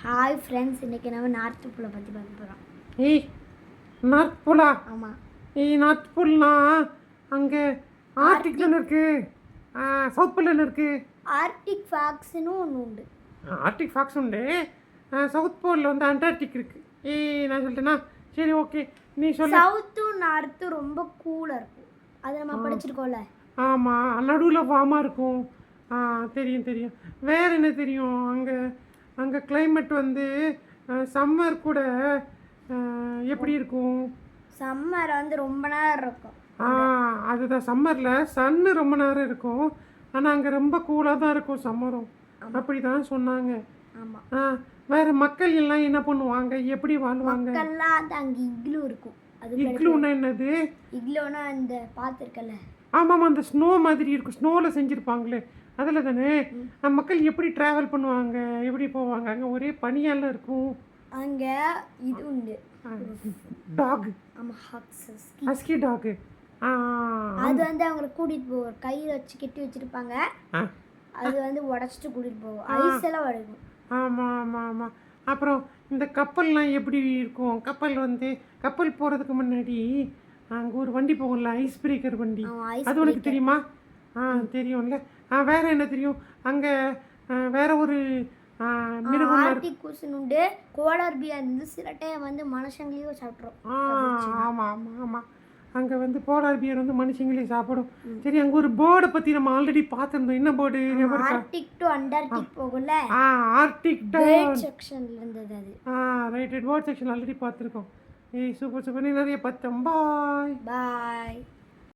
Hi friends, இன்றைக்கி நம்ம north போலை பற்றி பார்க்க போகிறோம். ஏய், நார்த் போலா? ஆமாம். நார்த் போல்னா அங்கே ஆர்டிக் தானே இருக்குது. சவுத் போல் என்ன இருக்குது? ஆர்டிக் ஃபாக்ஸ்னு ஒன்று உண்டு. ஆர்டிக் ஃபாக்ஸ் உண்டு. சவுத் போலில் வந்து அண்டார்டிக் இருக்குது. நான் சொல்லிட்டேன்னா சரி, ஓகே, நீ சொல்ல. சவுத்தும் நார்த்தும் ரொம்ப கூலாக இருக்கும். அதை நம்ம படிச்சிருக்கோம்ல. ஆமாம், நடுவில் வாமாக இருக்கும். தெரியும் தெரியும். வேறு என்ன தெரியும்? அங்கே கிளைமேட் வந்து சம்மர் கூட எப்படி இருக்கும்? சம்மர் வந்து ரொம்ப நேரம் இருக்கும். அதுதான், சம்மரில் சன்னு ரொம்ப நேரம் இருக்கும். ஆனால் அங்கே ரொம்ப கூலாக தான் இருக்கும் சம்மரும். அப்படி தான் சொன்னாங்க. ஆமாம். வேறு மக்கள் எல்லாம் என்ன பண்ணுவாங்க, எப்படி வாழ்வாங்க? மக்கள்லாம் வந்து அங்கே இக்லூ இருக்கும். அது இக்லூன்னா என்னது? இக்லூனா இந்த பார்த்துருக்கல. ஆமாம், அந்த ஸ்னோ மாதிரி இருக்கும். ஸ்னோவில் செஞ்சுருப்பாங்களே அதில் தானே. மக்கள் எப்படி ட்ராவல் பண்ணுவாங்க, எப்படி போவாங்க? அங்கே ஒரே பனியெல்லாம் இருக்கும். அங்கே இது உண்டு, டாக். ஆமாம், ஹஸ்கி டாக். அது வந்து அவங்களை கூட்டிகிட்டு போவோம். கையில் வச்சு கெட்டி வச்சுருப்பாங்க. அது வந்து உடச்சிட்டு கூட்டிகிட்டு போவோம். ஐஸ் எல்லாம் உடைக்கும். ஆமாம் ஆமாம் ஆமாம். அப்புறம் இந்த கப்பல்லாம் எப்படி இருக்கும்? கப்பல் போகிறதுக்கு முன்னாடி அங்கே ஒரு வண்டி போகும்ல, ஐஸ் பிரேக்கர் வண்டி. அது உனக்கு தெரியுமா? தெரியும்ல. வேறு என்ன தெரியும்? அங்கே வேறு ஒரு மிருகம் ஆர்டிகூசன் உண்டு. கோலார் பியர் வந்து சில டைம் வந்து மனுஷங்களையும் சாப்பிட்றோம். ஆமாம் ஆமாம் ஆமாம். அங்கே வந்து போலார் பியர் வந்து மனுஷங்களையும் சாப்பிடும். சரி, அங்கே ஒரு போர்டை பற்றி நம்ம ஆல்ரெடி பார்த்துருந்தோம். என்ன போர்டு? ஆர்டிக் டு அண்டார்டிக் போகும்ல. ஆர்டிக் செக்ஷன்ல இருந்தது அது. ரைட், பேர்ட் செக்ஷன் ஆல்ரெடி பார்த்துருக்கோம். Super super. நீ நிறைய பார்த்தோம். பாய்.